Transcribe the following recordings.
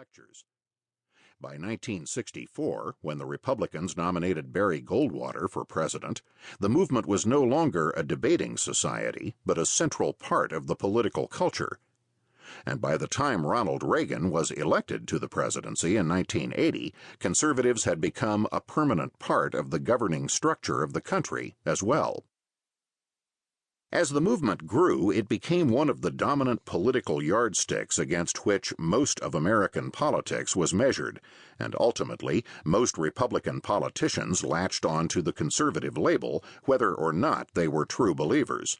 lectures. By 1964, when the Republicans nominated Barry Goldwater for president, the movement was no longer a debating society, but a central part of the political culture. And by the time Ronald Reagan was elected to the presidency in 1980, conservatives had become a permanent part of the governing structure of the country as well. As the movement grew, it became one of the dominant political yardsticks against which most of American politics was measured, and ultimately, most Republican politicians latched on to the conservative label, whether or not they were true believers.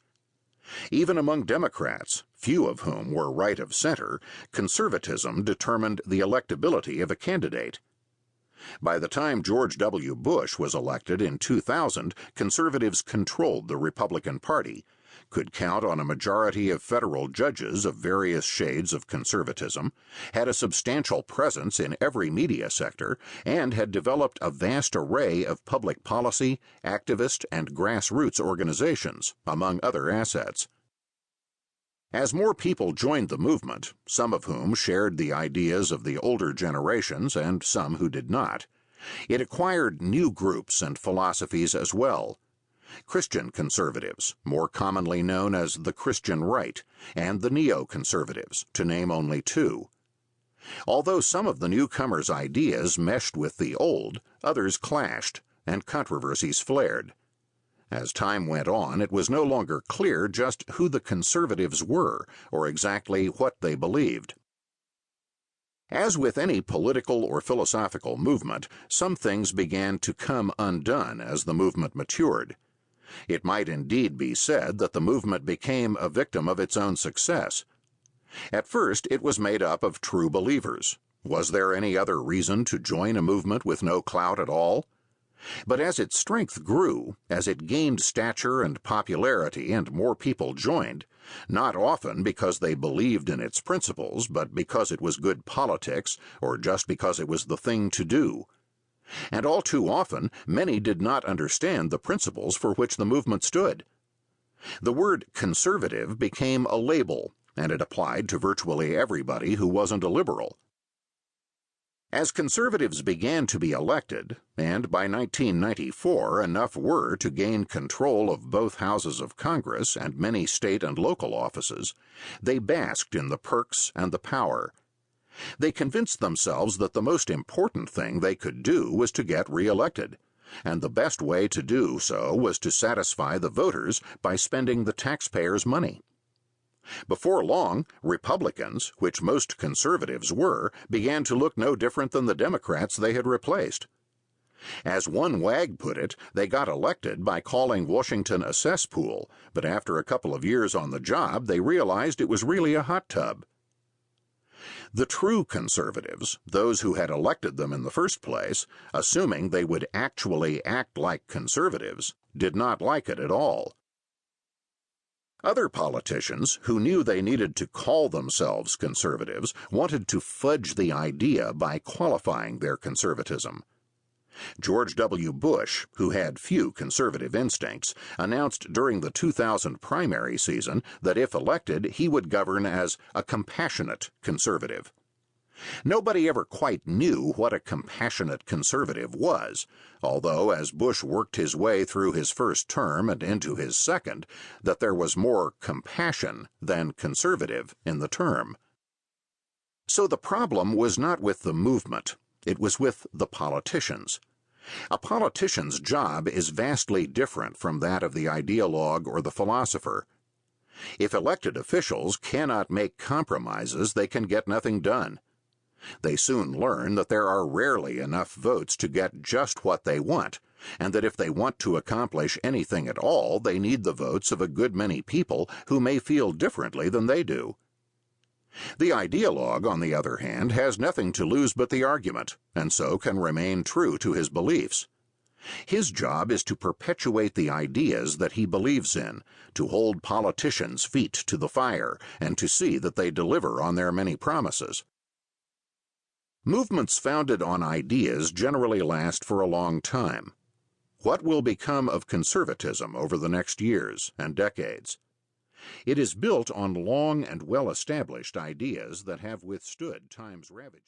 Even among Democrats, few of whom were right of center, conservatism determined the electability of a candidate. By the time George W. Bush was elected in 2000, conservatives controlled the Republican Party, could count on a majority of federal judges of various shades of conservatism, had a substantial presence in every media sector, and had developed a vast array of public policy, activist, and grassroots organizations, among other assets. As more people joined the movement, some of whom shared the ideas of the older generations and some who did not, it acquired new groups and philosophies as well. Christian conservatives, more commonly known as the Christian right, and the neoconservatives, to name only two. Although some of the newcomers' ideas meshed with the old, others clashed, and controversies flared. As time went on, it was no longer clear just who the conservatives were, or exactly what they believed. As with any political or philosophical movement, some things began to come undone as the movement matured. It might indeed be said that the movement became a victim of its own success. At first, it was made up of true believers. Was there any other reason to join a movement with no clout at all? But as its strength grew, as it gained stature and popularity and more people joined, not often because they believed in its principles, but because it was good politics or just because it was the thing to do. And all too often, many did not understand the principles for which the movement stood. The word conservative became a label, and it applied to virtually everybody who wasn't a liberal. As conservatives began to be elected, and by 1994 enough were to gain control of both houses of Congress and many state and local offices, they basked in the perks and the power. They convinced themselves that the most important thing they could do was to get re-elected, and the best way to do so was to satisfy the voters by spending the taxpayers' money. Before long, Republicans, which most conservatives were, began to look no different than the Democrats they had replaced. As one wag put it, they got elected by calling Washington a cesspool, but after a couple of years on the job, they realized it was really a hot tub. The true conservatives, those who had elected them in the first place, assuming they would actually act like conservatives, did not like it at all. Other politicians, who knew they needed to call themselves conservatives, wanted to fudge the idea by qualifying their conservatism. George W. Bush, who had few conservative instincts, announced during the 2000 primary season that if elected, he would govern as a compassionate conservative. Nobody ever quite knew what a compassionate conservative was, although as Bush worked his way through his first term and into his second, that there was more compassion than conservative in the term. So the problem was not with the movement. It was with the politicians. A politician's job is vastly different from that of the ideologue or the philosopher. If elected officials cannot make compromises, they can get nothing done. They soon learn that there are rarely enough votes to get just what they want, and that if they want to accomplish anything at all, they need the votes of a good many people who may feel differently than they do. The ideologue, on the other hand, has nothing to lose but the argument, and so can remain true to his beliefs. His job is to perpetuate the ideas that he believes in, to hold politicians' feet to the fire, and to see that they deliver on their many promises. Movements founded on ideas generally last for a long time. What will become of conservatism over the next years and decades? It is built on long and well-established ideas that have withstood time's ravages.